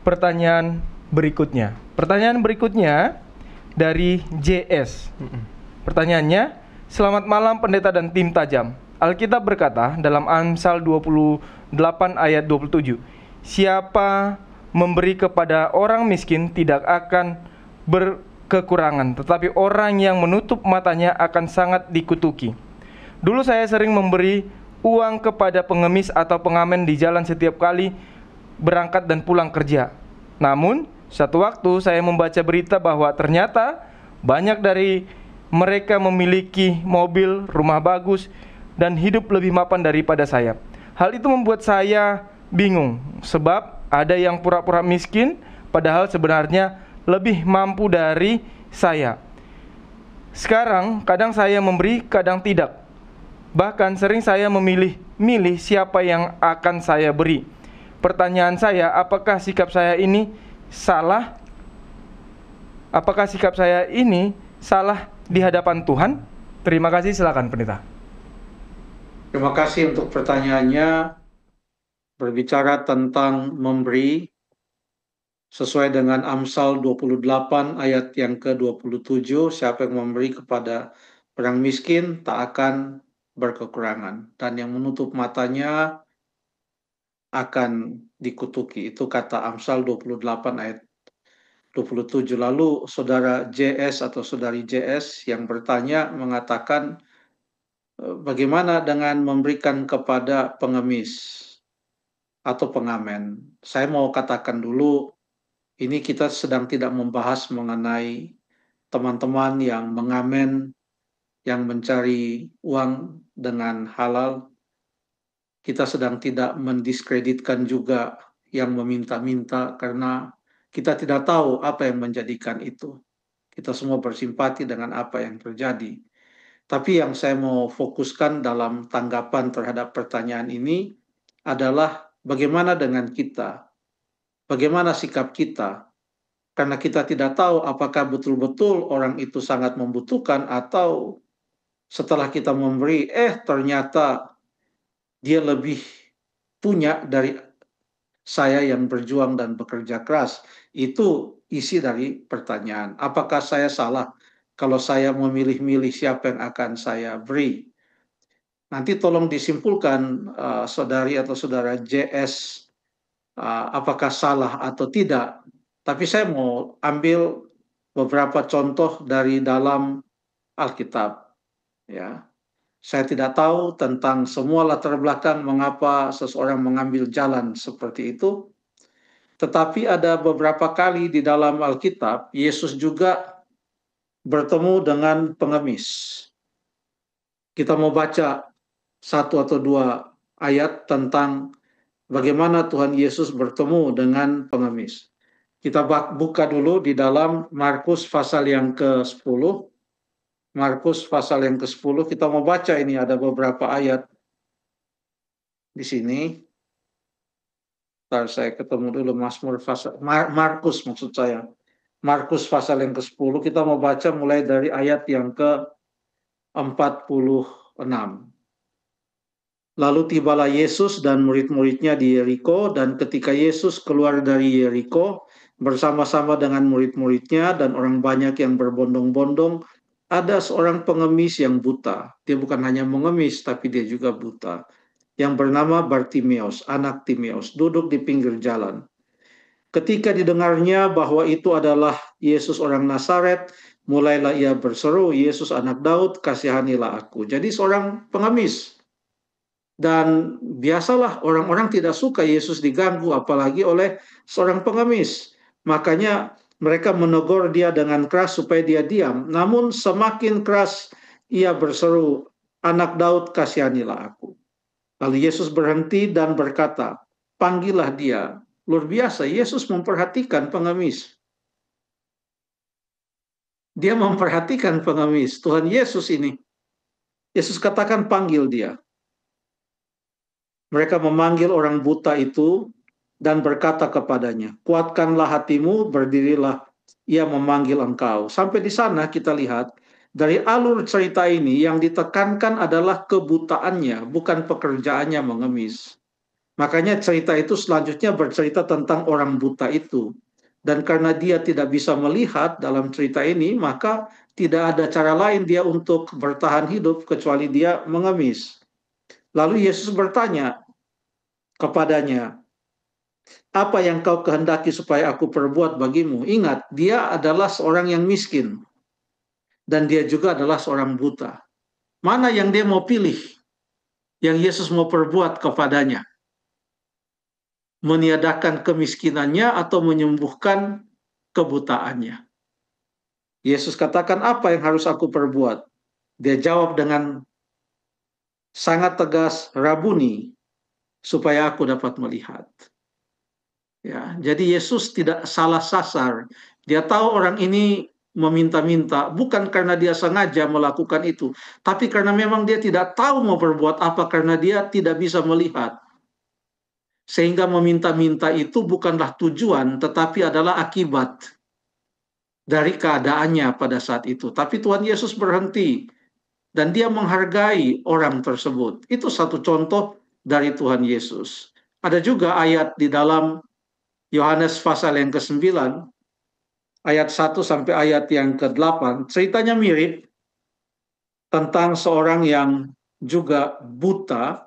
pertanyaan berikutnya. Pertanyaan berikutnya dari JS. Pertanyaannya, selamat malam pendeta dan tim tajam. Alkitab berkata dalam Amsal 28 ayat 27, siapa memberi kepada orang miskin tidak akan berkekurangan, tetapi orang yang menutup matanya akan sangat dikutuki. Dulu saya sering memberi uang kepada pengemis atau pengamen di jalan setiap kali berangkat dan pulang kerja. Namun, satu waktu saya membaca berita bahwa ternyata banyak dari mereka memiliki mobil, rumah bagus, dan hidup lebih mapan daripada saya. Hal itu membuat saya bingung, sebab ada yang pura-pura miskin, padahal sebenarnya lebih mampu dari saya. Sekarang, kadang saya memberi, kadang tidak. Bahkan sering saya memilih siapa yang akan saya beri. Pertanyaan saya, apakah sikap saya ini salah? Apakah sikap saya ini salah di hadapan Tuhan? Terima kasih, silakan pendeta. Terima kasih untuk pertanyaannya. Berbicara tentang memberi sesuai dengan Amsal 28 ayat yang ke-27, siapa yang memberi kepada orang miskin tak akan berkekurangan, dan yang menutup matanya akan dikutuki. Itu kata Amsal 28 ayat 27. Lalu saudara JS atau saudari JS yang bertanya mengatakan, bagaimana dengan memberikan kepada pengemis atau pengamen? Saya mau katakan dulu, ini kita sedang tidak membahas mengenai teman-teman yang mengamen, yang mencari uang dengan halal. Kita sedang tidak mendiskreditkan juga yang meminta-minta, karena kita tidak tahu apa yang menjadikan itu. Kita semua bersimpati dengan apa yang terjadi. Tapi yang saya mau fokuskan dalam tanggapan terhadap pertanyaan ini adalah bagaimana dengan kita? Bagaimana sikap kita? Karena kita tidak tahu apakah betul-betul orang itu sangat membutuhkan, atau setelah kita memberi, ternyata dia lebih punya dari saya yang berjuang dan bekerja keras. Itu isi dari pertanyaan. Apakah saya salah kalau saya memilih-milih siapa yang akan saya beri? Nanti tolong disimpulkan, saudari atau saudara JS, apakah salah atau tidak. Tapi saya mau ambil beberapa contoh dari dalam Alkitab. Ya, saya tidak tahu tentang semua latar belakang mengapa seseorang mengambil jalan seperti itu. Tetapi ada beberapa kali di dalam Alkitab, Yesus juga bertemu dengan pengemis. Kita mau baca satu atau dua ayat tentang bagaimana Tuhan Yesus bertemu dengan pengemis. Kita buka dulu di dalam Markus pasal yang ke-10. Markus pasal yang ke-10, kita mau baca ini, ada beberapa ayat di sini. Ntar saya ketemu dulu Markus maksud saya. Markus pasal yang ke-10, kita mau baca mulai dari ayat yang ke-46. Lalu tibalah Yesus dan murid-muridnya di Yeriko, dan ketika Yesus keluar dari Yeriko bersama-sama dengan murid-muridnya dan orang banyak yang berbondong-bondong, ada seorang pengemis yang buta. Dia bukan hanya mengemis, tapi dia juga buta, yang bernama Bartimeus, anak Timeus, duduk di pinggir jalan. Ketika didengarnya bahwa itu adalah Yesus orang Nazaret, mulailah ia berseru, Yesus anak Daud, kasihanilah aku. Jadi seorang pengemis. Dan biasalah orang-orang tidak suka Yesus diganggu, apalagi oleh seorang pengemis. Makanya mereka menegur dia dengan keras supaya dia diam. Namun semakin keras ia berseru, anak Daud, kasihanilah aku. Lalu Yesus berhenti dan berkata, panggillah dia. Luar biasa, Yesus memperhatikan pengemis. Dia memperhatikan pengemis. Tuhan Yesus ini. Yesus katakan panggil dia. Mereka memanggil orang buta itu dan berkata kepadanya, kuatkanlah hatimu, berdirilah, ia memanggil engkau. Sampai di sana kita lihat, dari alur cerita ini yang ditekankan adalah kebutaannya, bukan pekerjaannya mengemis. Makanya cerita itu selanjutnya bercerita tentang orang buta itu. Dan karena dia tidak bisa melihat dalam cerita ini, maka tidak ada cara lain dia untuk bertahan hidup kecuali dia mengemis. Lalu Yesus bertanya kepadanya, "Apa yang kau kehendaki supaya aku perbuat bagimu?" Ingat, dia adalah seorang yang miskin. Dan dia juga adalah seorang buta. Mana yang dia mau pilih? Yang Yesus mau perbuat kepadanya? Meniadakan kemiskinannya atau menyembuhkan kebutaannya? Yesus katakan, "Apa yang harus aku perbuat?" Dia jawab dengan sangat tegas, "Rabuni, supaya aku dapat melihat." Ya, jadi Yesus tidak salah sasar. Dia tahu orang ini meminta-minta, bukan karena dia sengaja melakukan itu, tapi karena memang dia tidak tahu mau berbuat apa karena dia tidak bisa melihat. Sehingga meminta-minta itu bukanlah tujuan, tetapi adalah akibat dari keadaannya pada saat itu. Tapi Tuhan Yesus berhenti dan dia menghargai orang tersebut. Itu satu contoh dari Tuhan Yesus. Ada juga ayat di dalam Yohanes pasal yang ke-9, ayat 1 sampai ayat yang ke-8, ceritanya mirip tentang seorang yang juga buta.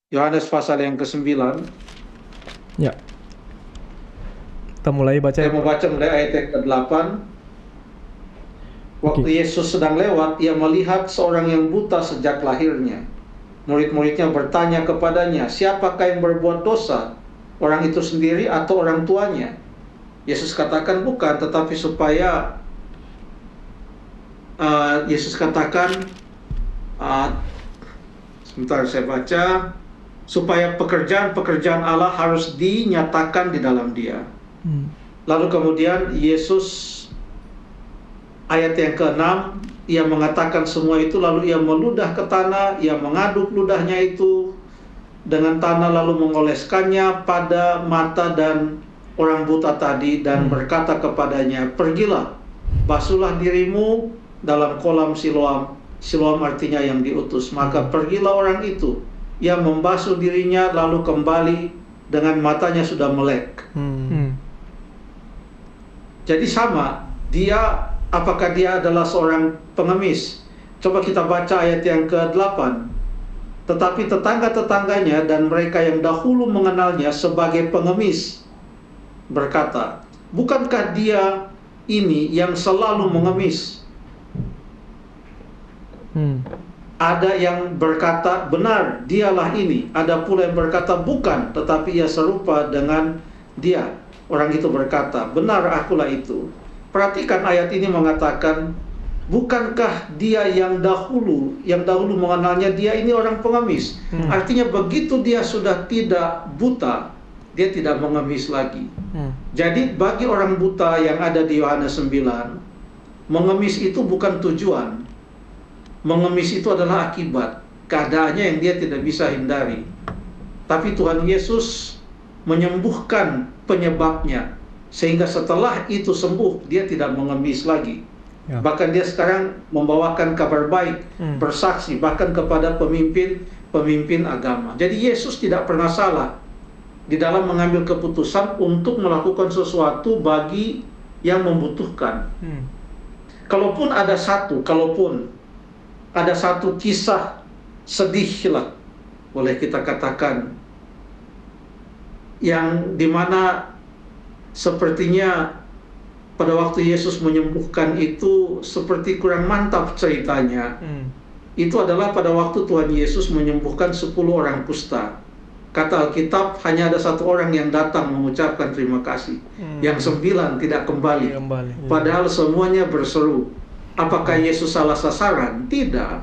Yohanes pasal yang ke-9. Ya. Kita mulai baca. Saya mau baca mulai ayat yang ke-8. Waktu Yesus sedang lewat, ia melihat seorang yang buta sejak lahirnya. Murid-muridnya bertanya kepadanya, "Siapakah yang berbuat dosa? Orang itu sendiri atau orang tuanya?" Yesus katakan bukan, tetapi supaya Yesus katakan, sebentar saya baca, supaya pekerjaan-pekerjaan Allah harus dinyatakan di dalam dia. Lalu kemudian Yesus ayat yang ke-6, ia mengatakan semua itu, lalu ia meludah ke tanah, ia mengaduk ludahnya itu dengan tanah, lalu mengoleskannya pada mata dan orang buta tadi, dan berkata kepadanya, "Pergilah, basuhlah dirimu dalam kolam Siloam." Siloam artinya yang diutus. Maka pergilah orang itu, ia membasuh dirinya, lalu kembali dengan matanya sudah melek. Jadi sama, apakah dia adalah seorang pengemis? Coba kita baca ayat yang ke-8. Tetapi tetangga-tetangganya dan mereka yang dahulu mengenalnya sebagai pengemis berkata, "Bukankah dia ini yang selalu mengemis?" Ada yang berkata, "Benar, dialah ini." Ada pula yang berkata, "Bukan, tetapi ia serupa dengan dia." Orang itu berkata, "Benar, akulah itu." Perhatikan ayat ini mengatakan, bukankah dia yang dahulu mengenalnya, dia ini orang pengemis. Artinya begitu dia sudah tidak buta, dia tidak mengemis lagi. Jadi bagi orang buta yang ada di Yohanes 9, mengemis itu bukan tujuan. Mengemis itu adalah akibat keadaannya yang dia tidak bisa hindari. Tapi Tuhan Yesus menyembuhkan penyebabnya, sehingga setelah itu sembuh, dia tidak mengemis lagi. Bahkan dia sekarang membawakan kabar baik, bersaksi bahkan kepada pemimpin agama. Jadi Yesus tidak pernah salah di dalam mengambil keputusan untuk melakukan sesuatu bagi yang membutuhkan. Kalaupun ada satu kisah sedih lah, boleh kita katakan, yang dimana sepertinya pada waktu Yesus menyembuhkan itu seperti kurang mantap ceritanya. Itu adalah pada waktu Tuhan Yesus menyembuhkan 10 orang kusta. Kata Alkitab, hanya ada satu orang yang datang mengucapkan terima kasih. Yang 9 tidak kembali. Padahal semuanya berseru. Apakah Yesus salah sasaran? Tidak.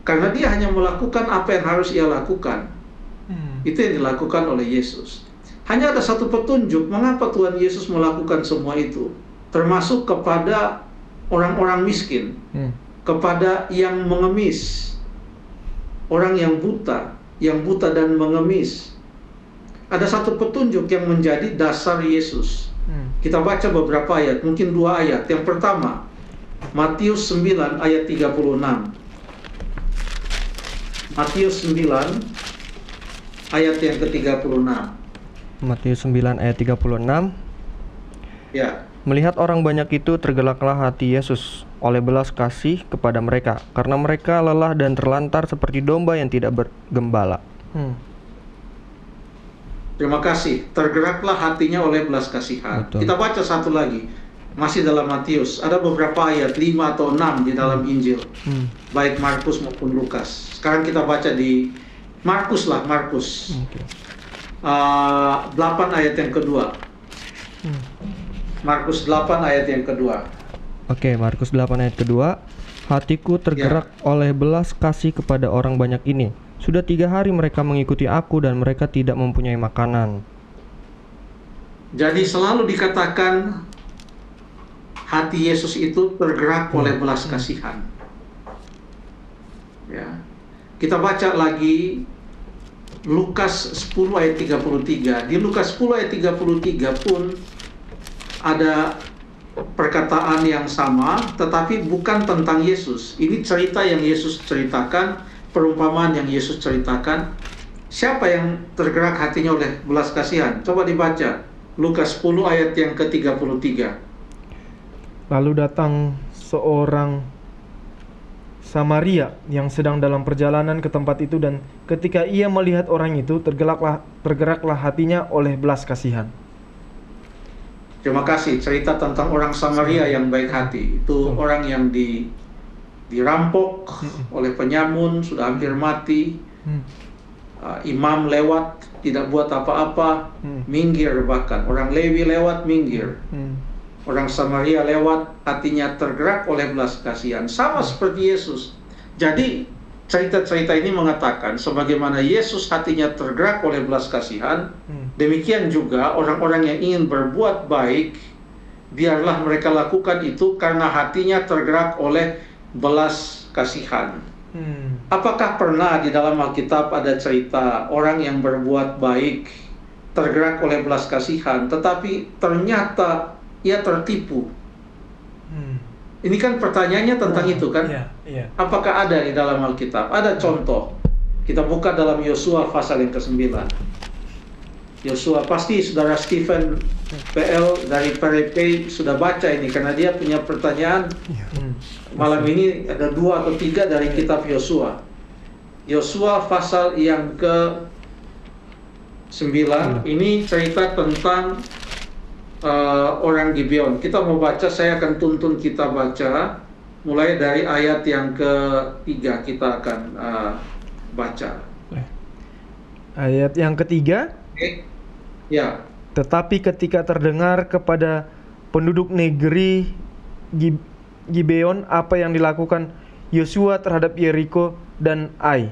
Karena dia hanya melakukan apa yang harus ia lakukan. Itu yang dilakukan oleh Yesus. Hanya ada satu petunjuk mengapa Tuhan Yesus melakukan semua itu, termasuk kepada orang-orang miskin, kepada yang mengemis, orang yang buta dan mengemis. Ada satu petunjuk yang menjadi dasar Yesus. Kita baca beberapa ayat, mungkin 2 ayat. Yang pertama, Matius 9 ayat 36. Matius 9 ayat yang ke-36. Matius 9 ayat 36. Ya. Melihat orang banyak itu, tergeraklah hati Yesus oleh belas kasih kepada mereka, karena mereka lelah dan terlantar seperti domba yang tidak bergembala. Terima kasih. Tergeraklah hatinya oleh belas kasihan. Betul. Kita baca satu lagi. Masih dalam Matius. Ada beberapa ayat, 5 atau 6 di dalam Injil. Baik Markus maupun Lukas. Sekarang kita baca di Markus lah, Markus. 8 ayat yang kedua. Markus 8 ayat yang kedua. Oke, Markus 8 ayat kedua. Hatiku tergerak oleh belas kasih kepada orang banyak ini. Sudah 3 hari mereka mengikuti aku dan mereka tidak mempunyai makanan. Jadi selalu dikatakan hati Yesus itu tergerak oleh belas kasihan. Ya. Kita baca lagi Lukas 10 ayat 33. Di Lukas 10 ayat 33 pun ada perkataan yang sama, tetapi bukan tentang Yesus. Ini cerita yang Yesus ceritakan, perumpamaan yang Yesus ceritakan. Siapa yang tergerak hatinya oleh belas kasihan? Coba dibaca Lukas 10 ayat yang ke-33. Lalu datang seorang Samaria yang sedang dalam perjalanan ke tempat itu, dan ketika ia melihat orang itu, tergeraklah hatinya oleh belas kasihan. Terima kasih. Cerita tentang orang Samaria yang baik hati. Itu orang yang dirampok oleh penyamun, sudah hampir mati. Imam lewat, tidak buat apa-apa, minggir bahkan. Orang Lewi lewat, minggir. Orang Samaria lewat, hatinya tergerak oleh belas kasihan. Sama seperti Yesus. Jadi cerita-cerita ini mengatakan sebagaimana Yesus hatinya tergerak oleh belas kasihan, demikian juga orang-orang yang ingin berbuat baik, biarlah mereka lakukan itu karena hatinya tergerak oleh belas kasihan. Apakah pernah di dalam Alkitab ada cerita orang yang berbuat baik tergerak oleh belas kasihan, tetapi ternyata ia tertipu? Ini kan pertanyaannya tentang itu kan? Apakah ada di dalam Alkitab? Ada contoh. Kita buka dalam Yosua pasal yang ke-9. Yosua, pasti saudara Stephen PL dari PRP sudah baca ini, karena dia punya pertanyaan. Malam ini ada 2 atau 3 dari kitab Yosua. Yosua pasal yang ke-9, ini cerita tentang orang Gibeon. Kita mau baca, saya akan tuntun kita baca mulai dari ayat yang ke-3. Kita akan baca Ayat yang ketiga. Ya. Tetapi ketika terdengar kepada penduduk negeri Gibeon apa yang dilakukan Yosua terhadap Yeriko dan Ai.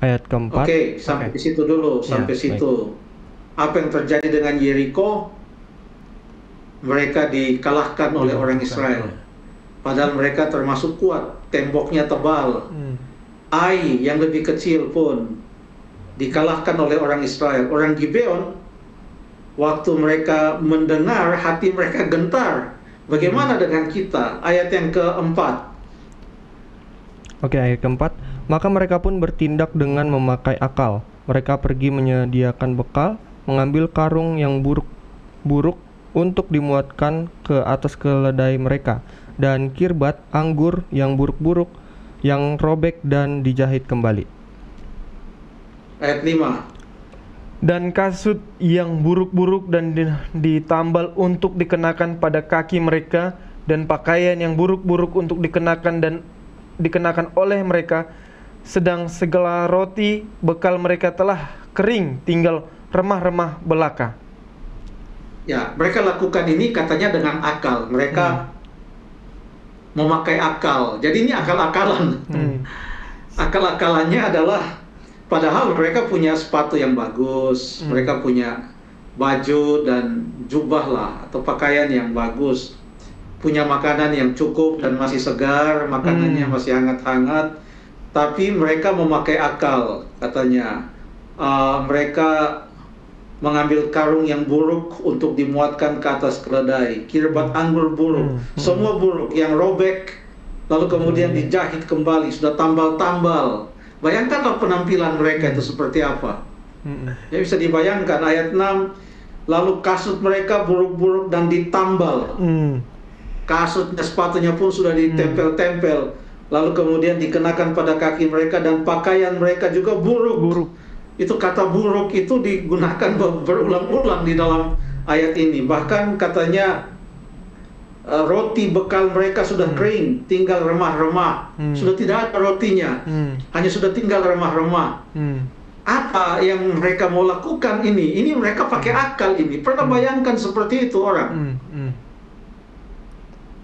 Ayat keempat. Oke, sampai di situ dulu, sampai situ. Apa yang terjadi dengan Yeriko? Mereka dikalahkan oleh orang Israel. Padahal mereka termasuk kuat, temboknya tebal. Ai yang lebih kecil pun dikalahkan oleh orang Israel. Orang Gibeon, waktu mereka mendengar, hati mereka gentar. Bagaimana dengan kita? Ayat yang keempat. Oke, ayat keempat. Maka mereka pun bertindak dengan memakai akal. Mereka pergi menyediakan bekal, mengambil karung yang buruk-buruk untuk dimuatkan ke atas keledai mereka, dan kirbat anggur yang buruk-buruk yang robek dan dijahit kembali. Ayat 5. Dan kasut yang buruk-buruk dan ditambal untuk dikenakan pada kaki mereka, dan pakaian yang buruk-buruk untuk dikenakan oleh mereka, sedang segala roti bekal mereka telah kering, tinggal remah-remah belaka. Ya, mereka lakukan ini katanya dengan akal. Mereka memakai akal. Jadi ini akal-akalan. Akal-akalannya adalah, padahal mereka punya sepatu yang bagus, mereka punya baju dan jubah lah, atau pakaian yang bagus, punya makanan yang cukup dan masih segar, makanannya masih hangat-hangat, tapi mereka memakai akal, katanya. Mereka mengambil karung yang buruk untuk dimuatkan ke atas keledai, kirbat anggur buruk, semua buruk, yang robek, lalu kemudian dijahit kembali, sudah tambal-tambal. Bayangkanlah penampilan mereka itu seperti apa. Ya bisa dibayangkan ayat 6, lalu kasut mereka buruk-buruk dan ditambal. Kasutnya, sepatunya pun sudah ditempel-tempel. Lalu kemudian dikenakan pada kaki mereka dan pakaian mereka juga buruk. Itu kata buruk itu digunakan berulang-ulang di dalam ayat ini. Bahkan katanya roti bekal mereka sudah kering, tinggal remah-remah. Sudah tidak ada rotinya, hanya sudah tinggal remah-remah. Apa yang mereka mau lakukan ini? Ini mereka pakai akal ini. Pernah bayangkan seperti itu orang?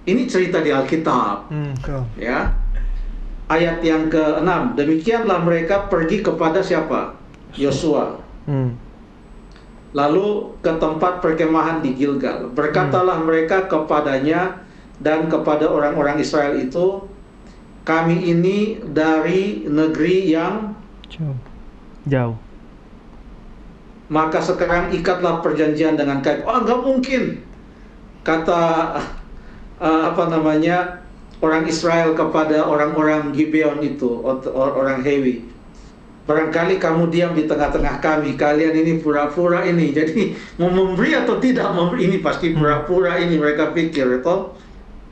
Ini cerita di Alkitab. Ya. Ayat yang ke-6, demikianlah mereka pergi kepada siapa? Yosua. Lalu ke tempat perkemahan di Gilgal. Berkatalah mereka kepadanya dan kepada orang-orang Israel itu, kami ini dari negeri yang jauh. Maka sekarang ikatlah perjanjian dengan kami. Oh, enggak mungkin, kata orang Israel kepada orang-orang Gibeon itu, orang Hewi. Barangkali kamu diam di tengah-tengah kami, kalian ini pura-pura ini. Jadi mau memberi atau tidak memberi, ini pasti pura-pura ini mereka pikir, itu.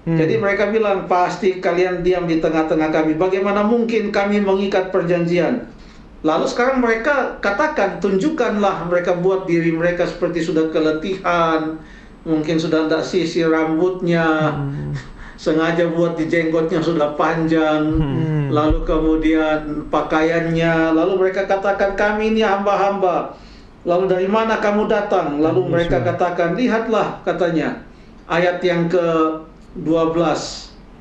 Jadi mereka bilang, pasti kalian diam di tengah-tengah kami. Bagaimana mungkin kami mengikat perjanjian? Lalu sekarang mereka katakan, tunjukkanlah, mereka buat diri mereka seperti sudah keletihan, mungkin sudah tidak sisir rambutnya, sengaja buat di jenggotnya sudah panjang, lalu kemudian pakaiannya, lalu mereka katakan, kami ini hamba-hamba. Lalu dari mana kamu datang? Lalu mereka katakan, lihatlah, katanya, ayat yang ke-12,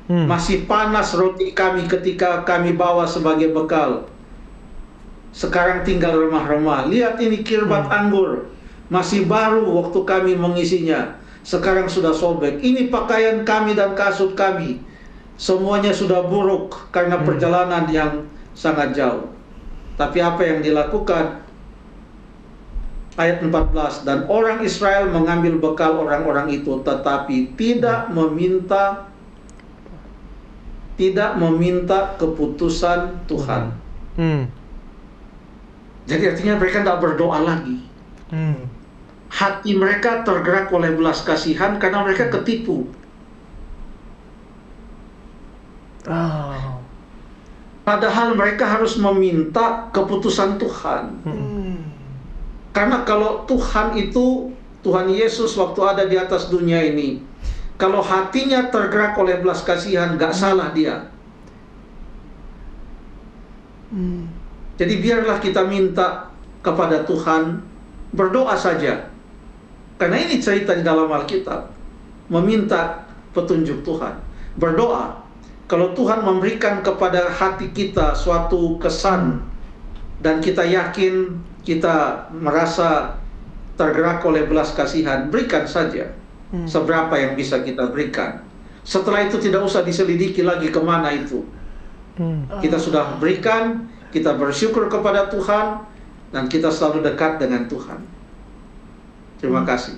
masih panas roti kami ketika kami bawa sebagai bekal. Sekarang tinggal remah-remah. Lihat ini kirbat anggur, masih baru waktu kami mengisinya, sekarang sudah sobek. Ini pakaian kami dan kasut kami, semuanya sudah buruk karena perjalanan yang sangat jauh. Tapi apa yang dilakukan? Ayat 14, dan orang Israel mengambil bekal orang-orang itu, tetapi tidak meminta keputusan Tuhan. Jadi artinya mereka tidak berdoa lagi. Hati mereka tergerak oleh belas kasihan karena mereka ketipu. Padahal mereka harus meminta keputusan Tuhan. Karena kalau Tuhan itu, Tuhan Yesus waktu ada di atas dunia ini, kalau hatinya tergerak oleh belas kasihan, gak salah dia. Jadi biarlah kita minta kepada Tuhan, berdoa saja. Karena ini cerita di dalam Alkitab, meminta petunjuk Tuhan, berdoa. Kalau Tuhan memberikan kepada hati kita suatu kesan, dan kita yakin, kita merasa tergerak oleh belas kasihan, berikan saja seberapa yang bisa kita berikan. Setelah itu tidak usah diselidiki lagi kemana itu. Kita sudah berikan, kita bersyukur kepada Tuhan, dan kita selalu dekat dengan Tuhan. Terima kasih.